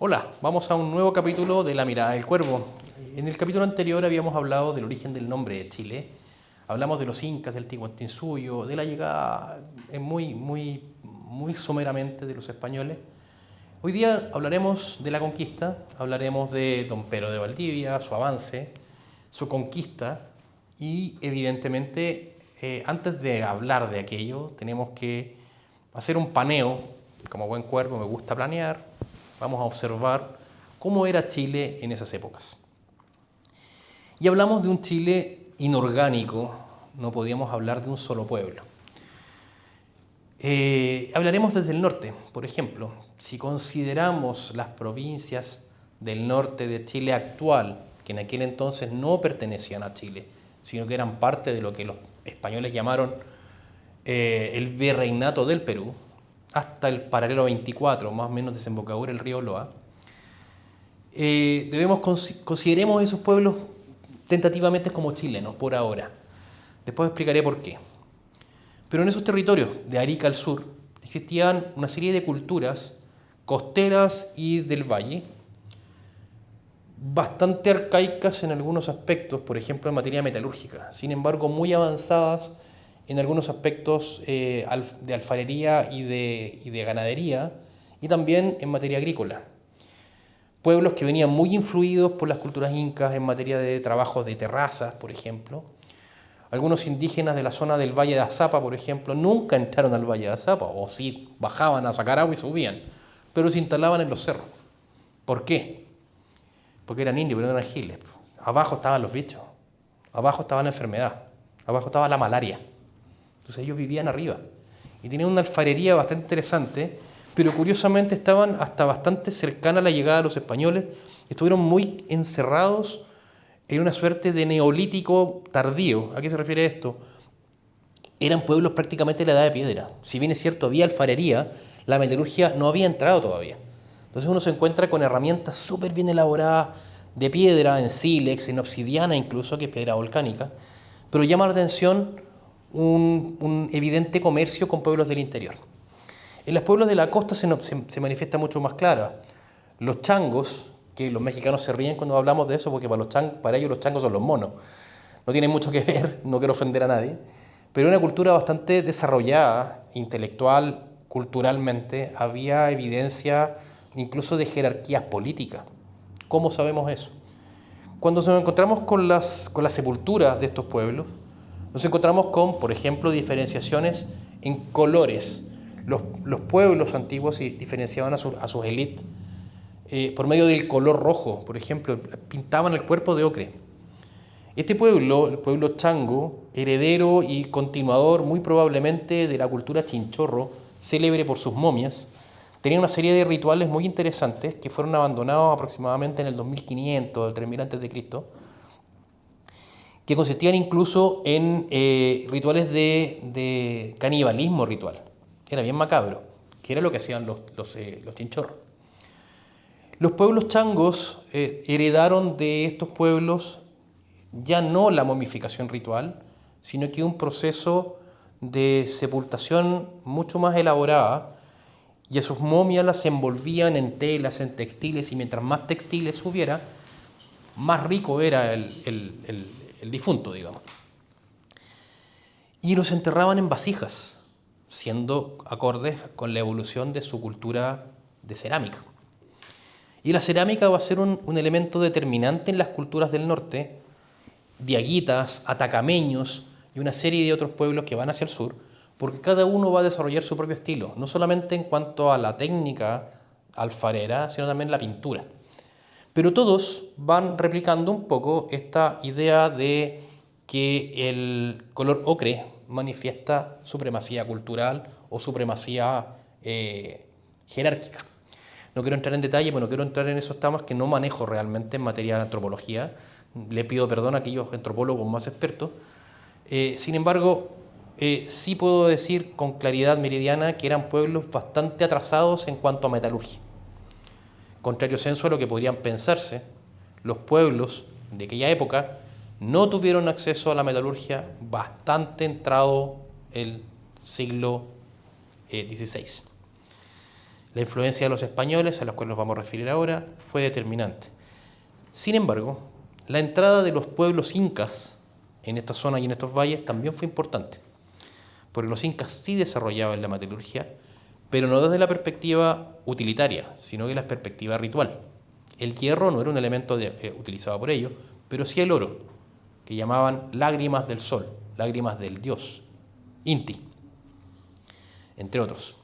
Hola, vamos a un nuevo capítulo de La Mirada del Cuervo. En el capítulo anterior habíamos hablado del origen del nombre de Chile. Hablamos de los incas, del Tihuantinsuyo, de la llegada muy someramente de los españoles. Hoy día hablaremos de la conquista, hablaremos de don Pedro de Valdivia, su avance, su conquista y evidentemente antes de hablar de aquello tenemos que hacer un paneo. Como buen cuervo me gusta planear. Vamos a observar cómo era Chile en esas épocas. Y hablamos de un Chile inorgánico, no podíamos hablar de un solo pueblo. Hablaremos desde el norte, por ejemplo, si consideramos las provincias del norte de Chile actual, que en aquel entonces no pertenecían a Chile, sino que eran parte de lo que los españoles llamaron el virreinato del Perú, hasta el paralelo 24, más o menos desembocadura el río Loa, consideremos esos pueblos tentativamente como chilenos por ahora. Después explicaré por qué. Pero en esos territorios, de Arica al sur, existían una serie de culturas costeras y del valle, bastante arcaicas en algunos aspectos, por ejemplo en materia metalúrgica, sin embargo muy avanzadas en algunos aspectos de alfarería y de ganadería, y también en materia agrícola. Pueblos que venían muy influidos por las culturas incas en materia de trabajos de terrazas, por ejemplo. Algunos indígenas de la zona del Valle de Azapa, por ejemplo, nunca entraron al Valle de Azapa, o sí, bajaban a sacar agua y subían, pero se instalaban en los cerros. ¿Por qué? Porque eran indios, pero no eran giles. Abajo estaban los bichos, abajo estaba la enfermedad, abajo estaba la malaria. Entonces ellos vivían arriba y tenían una alfarería bastante interesante, pero curiosamente estaban hasta bastante cercana a la llegada de los españoles. Estuvieron muy encerrados en una suerte de neolítico tardío. ¿A qué se refiere esto? Eran pueblos prácticamente de la edad de piedra. Si bien es cierto, había alfarería, la metalurgia no había entrado todavía. Entonces uno se encuentra con herramientas súper bien elaboradas de piedra, en sílex, en obsidiana incluso, que es piedra volcánica, pero llama la atención un evidente comercio con pueblos del interior. En los pueblos de la costa se manifiesta mucho más clara. Los changos, que los mexicanos se ríen cuando hablamos de eso, porque para ellos los changos son los monos. No tienen mucho que ver, no quiero ofender a nadie, pero una cultura bastante desarrollada, intelectual, culturalmente, había evidencia incluso de jerarquías políticas. ¿Cómo sabemos eso? Cuando nos encontramos con las sepulturas de estos pueblos, nos encontramos con, por ejemplo, diferenciaciones en colores. Los pueblos antiguos diferenciaban a sus élites por medio del color rojo, por ejemplo, pintaban el cuerpo de ocre. Este pueblo, el pueblo chango, heredero y continuador muy probablemente de la cultura chinchorro, célebre por sus momias, tenía una serie de rituales muy interesantes que fueron abandonados aproximadamente en el 2500, el 3000 a.C., que consistían incluso en rituales de canibalismo ritual, que era bien macabro, que era lo que hacían los chinchorros. Los pueblos changos heredaron de estos pueblos ya no la momificación ritual, sino que un proceso de sepultación mucho más elaborada, y a sus momias las envolvían en telas, en textiles, y mientras más textiles hubiera, más rico era el difunto, digamos. Y los enterraban en vasijas, siendo acordes con la evolución de su cultura de cerámica. Y la cerámica va a ser un elemento determinante en las culturas del norte, diaguitas, atacameños y una serie de otros pueblos que van hacia el sur, porque cada uno va a desarrollar su propio estilo, no solamente en cuanto a la técnica alfarera, sino también la pintura. Pero todos van replicando un poco esta idea de que el color ocre manifiesta supremacía cultural o supremacía jerárquica. No quiero entrar en detalle, no quiero entrar en esos temas que no manejo realmente en materia de antropología. Le pido perdón a aquellos antropólogos más expertos. Sin embargo, sí puedo decir con claridad meridiana que eran pueblos bastante atrasados en cuanto a metalurgia. Contrario senso a lo que podrían pensarse, los pueblos de aquella época no tuvieron acceso a la metalurgia bastante entrado el siglo XVI. La influencia de los españoles, a los cuales nos vamos a referir ahora, fue determinante. Sin embargo, la entrada de los pueblos incas en esta zona y en estos valles también fue importante, porque los incas sí desarrollaban la metalurgia, pero no desde la perspectiva utilitaria, sino que la perspectiva ritual. El hierro no era un elemento utilizado por ellos, pero sí el oro, que llamaban lágrimas del sol, lágrimas del dios, Inti, entre otros.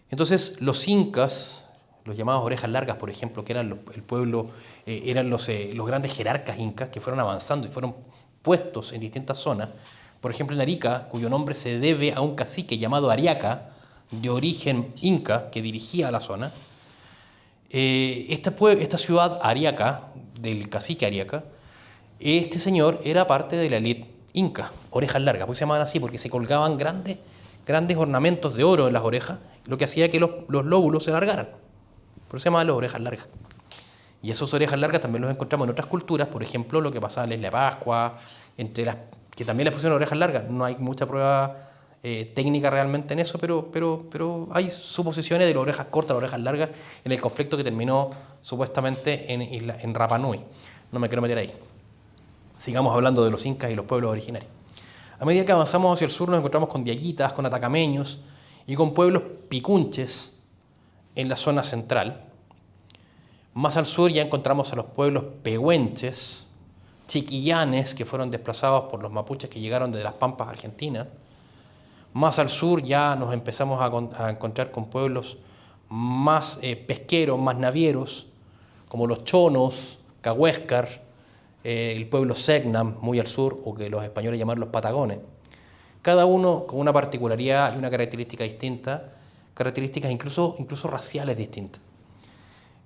Entonces los incas, los llamados orejas largas, por ejemplo, que eran el pueblo, eran los grandes jerarcas incas que fueron avanzando y fueron puestos en distintas zonas. Por ejemplo, en Arica, cuyo nombre se debe a un cacique llamado Ariaca, de origen inca, que dirigía la zona. Esta ciudad Ariaca, del cacique Ariaca, este señor era parte de la élite inca, orejas largas, pues se llamaban así porque se colgaban grandes ornamentos de oro en las orejas, lo que hacía que los lóbulos se alargaran. Por eso se llamaban las orejas largas. Y esas orejas largas también los encontramos en otras culturas, por ejemplo, lo que pasaba en la Isla de Pascua, que también les pusieron orejas largas. No hay mucha prueba técnica realmente en eso, pero hay suposiciones de las orejas cortas, las orejas largas, en el conflicto que terminó supuestamente en Rapa Nui. No me quiero meter ahí. Sigamos hablando de los incas y los pueblos originarios. A medida que avanzamos hacia el sur nos encontramos con diaguitas, con atacameños y con pueblos picunches en la zona central. Más al sur ya encontramos a los pueblos pehuenches, chiquillanes, que fueron desplazados por los mapuches que llegaron desde las Pampas argentinas. Más al sur ya nos empezamos a encontrar con pueblos más pesqueros, más navieros, como los chonos, Cahuéscar, el pueblo Segnam, muy al sur, o que los españoles llaman los patagones. Cada uno con una particularidad y una característica distinta, características incluso raciales distintas.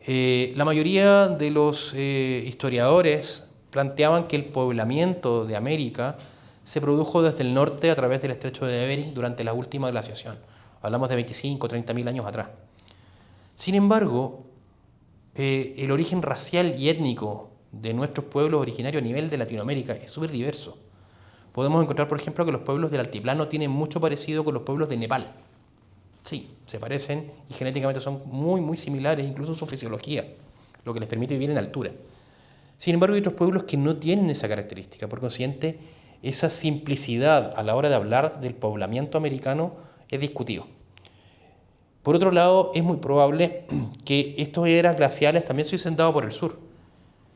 La mayoría de los historiadores planteaban que el poblamiento de América se produjo desde el norte a través del estrecho de Bering durante la última glaciación. Hablamos de 25 o 30 mil años atrás. Sin embargo, el origen racial y étnico de nuestros pueblos originarios a nivel de Latinoamérica es súper diverso. Podemos encontrar, por ejemplo, que los pueblos del altiplano tienen mucho parecido con los pueblos de Nepal. Sí, se parecen y genéticamente son muy similares, incluso en su fisiología, lo que les permite vivir en altura. Sin embargo, hay otros pueblos que no tienen esa característica. Por consiguiente, esa simplicidad a la hora de hablar del poblamiento americano es discutido. Por otro lado, es muy probable que estos eras glaciales también se hubiesen dado por el sur.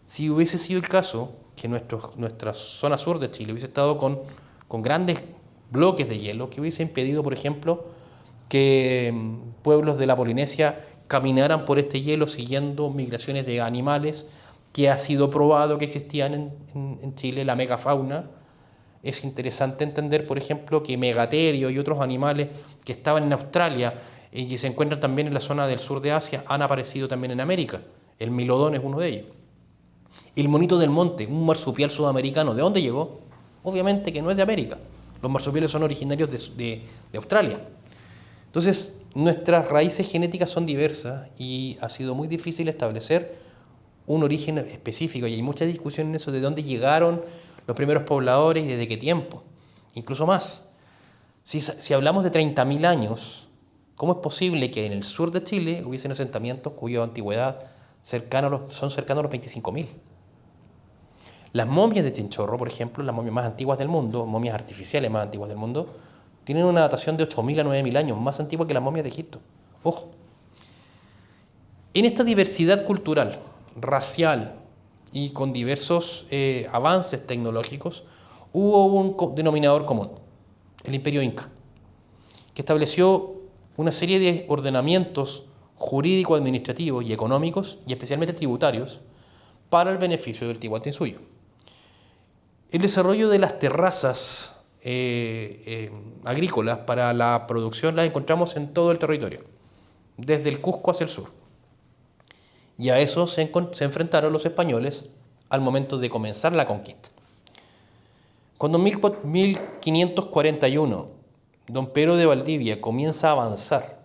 Si hubiese sido el caso que nuestra zona sur de Chile hubiese estado con grandes bloques de hielo, que hubiese impedido, por ejemplo, que pueblos de la Polinesia caminaran por este hielo siguiendo migraciones de animales, que ha sido probado que existían en Chile, la megafauna. Es interesante entender, por ejemplo, que megaterios y otros animales que estaban en Australia y que se encuentran también en la zona del sur de Asia han aparecido también en América. El milodón es uno de ellos. El monito del monte, un marsupial sudamericano, ¿de dónde llegó? Obviamente que no es de América. Los marsupiales son originarios de Australia. Entonces, nuestras raíces genéticas son diversas y ha sido muy difícil establecer un origen específico. Y hay mucha discusión en eso de dónde llegaron los primeros pobladores y desde qué tiempo. Incluso más. Si hablamos de 30.000 años, ¿cómo es posible que en el sur de Chile hubiesen asentamientos cuya antigüedad son cercanos a los 25.000? Las momias de Chinchorro, por ejemplo, las momias más antiguas del mundo, momias artificiales más antiguas del mundo, tienen una datación de 8.000 a 9.000 años, más antigua que las momias de Egipto. Ojo. En esta diversidad cultural, racial y con diversos avances tecnológicos, hubo un denominador común, el Imperio Inca, que estableció una serie de ordenamientos jurídico-administrativos y económicos, y especialmente tributarios, para el beneficio del Tihuantinsuyo. El desarrollo de las terrazas agrícolas para la producción las encontramos en todo el territorio, desde el Cusco hacia el sur. Y a eso se enfrentaron los españoles al momento de comenzar la conquista. Cuando en 1541 don Pedro de Valdivia comienza a avanzar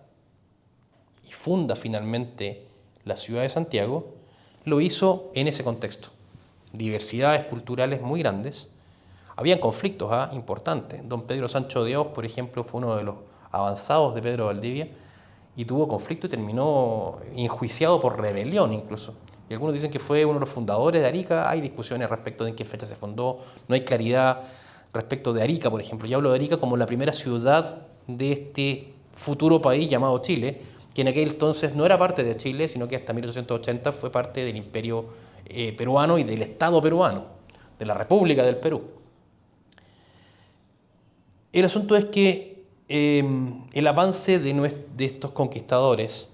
y funda finalmente la ciudad de Santiago, lo hizo en ese contexto. Diversidades culturales muy grandes. Habían conflictos importantes. Don Pedro Sancho de Hoz, por ejemplo, fue uno de los avanzados de Pedro de Valdivia y tuvo conflicto y terminó enjuiciado por rebelión incluso. Y algunos dicen que fue uno de los fundadores de Arica. Hay discusiones respecto de en qué fecha se fundó, no hay claridad respecto de Arica, por ejemplo. Yo hablo de Arica como la primera ciudad de este futuro país llamado Chile, que en aquel entonces no era parte de Chile, sino que hasta 1880 fue parte del Imperio peruano y del Estado peruano, de la República del Perú. El asunto es que el avance de estos conquistadores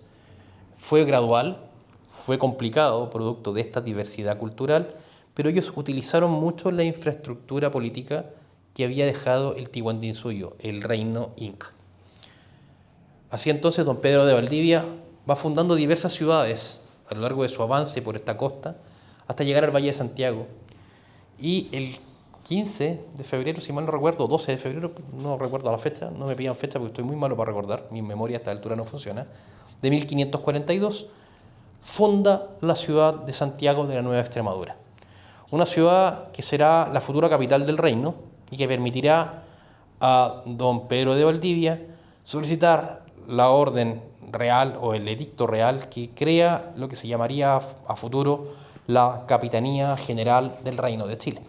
fue gradual, fue complicado, producto de esta diversidad cultural, pero ellos utilizaron mucho la infraestructura política que había dejado el Tiwanaku, el reino Inca. Así entonces don Pedro de Valdivia va fundando diversas ciudades a lo largo de su avance por esta costa hasta llegar al Valle de Santiago. Y el 15 de febrero, si mal no recuerdo, 12 de febrero, no recuerdo la fecha, no me pidan fecha porque estoy muy malo para recordar, mi memoria a esta altura no funciona, de 1542, funda la ciudad de Santiago de la Nueva Extremadura. Una ciudad que será la futura capital del reino y que permitirá a don Pedro de Valdivia solicitar la orden real o el edicto real que crea lo que se llamaría a futuro la Capitanía General del Reino de Chile.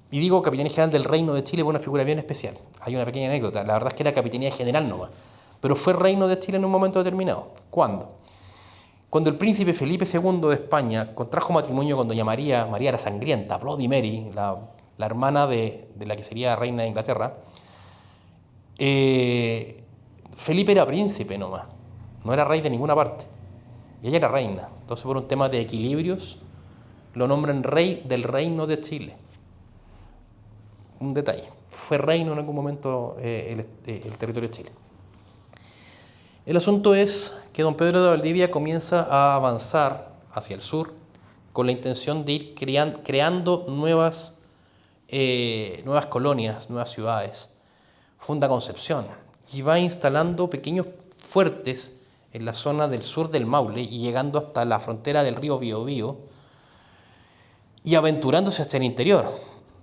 Y digo Capitanía General del Reino de Chile por una figura bien especial. Hay una pequeña anécdota, la verdad es que era Capitanía General nomás, pero fue Reino de Chile en un momento determinado. ¿Cuándo? Cuando el príncipe Felipe II de España contrajo matrimonio con doña María, María la Sangrienta, Bloody Mary, la hermana de la que sería reina de Inglaterra, Felipe era príncipe nomás, no era rey de ninguna parte, y ella era reina. Entonces, por un tema de equilibrios, lo nombran rey del Reino de Chile. Un detalle, fue reino en algún momento el territorio de Chile. El asunto es que don Pedro de Valdivia comienza a avanzar hacia el sur con la intención de ir creando nuevas colonias, nuevas ciudades. Funda Concepción y va instalando pequeños fuertes en la zona del sur del Maule y llegando hasta la frontera del río Biobío y aventurándose hacia el interior,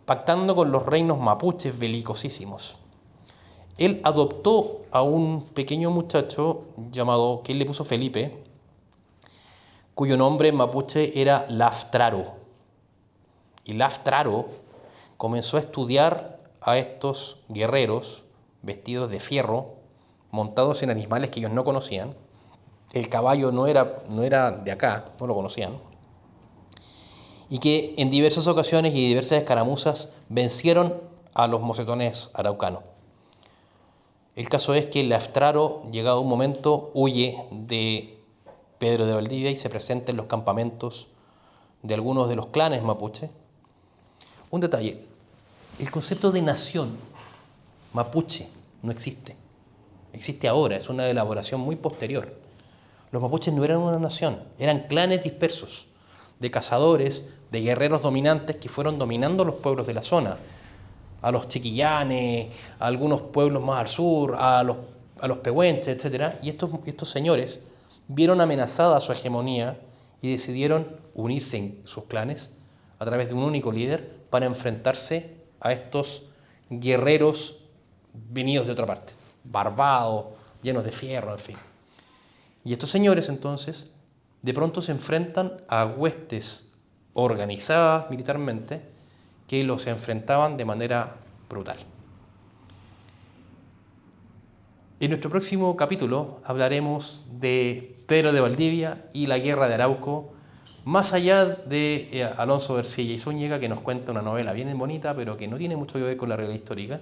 pactando con los reinos mapuches belicosísimos. Él adoptó a un pequeño muchacho llamado, que él le puso Felipe, cuyo nombre en mapuche era Laftraro. Y Laftraro comenzó a estudiar a estos guerreros vestidos de fierro, montados en animales que ellos no conocían. El caballo no era de acá, no lo conocían. Y que en diversas ocasiones y diversas escaramuzas vencieron a los mocetones araucanos. El caso es que Laftraro, llegado un momento, huye de Pedro de Valdivia y se presenta en los campamentos de algunos de los clanes mapuche. Un detalle, el concepto de nación mapuche no existe. Existe ahora, es una elaboración muy posterior. Los mapuches no eran una nación, eran clanes dispersos de cazadores, de guerreros dominantes que fueron dominando los pueblos de la zona. A los chiquillanes, a algunos pueblos más al sur, a los pehuenches, etc. Y estos señores vieron amenazada su hegemonía y decidieron unirse en sus clanes a través de un único líder para enfrentarse a estos guerreros venidos de otra parte, barbados, llenos de fierro, en fin. Y estos señores entonces de pronto se enfrentan a huestes organizadas militarmente que los enfrentaban de manera brutal. En nuestro próximo capítulo hablaremos de Pedro de Valdivia y la guerra de Arauco, más allá de Alonso de Ercilla y Zúñiga, que nos cuenta una novela bien bonita, pero que no tiene mucho que ver con la realidad histórica,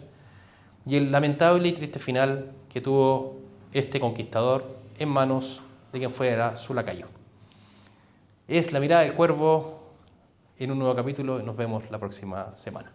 y el lamentable y triste final que tuvo este conquistador en manos de quien fuera su lacayo. Es La Mirada del Cuervo en un nuevo capítulo y nos vemos la próxima semana.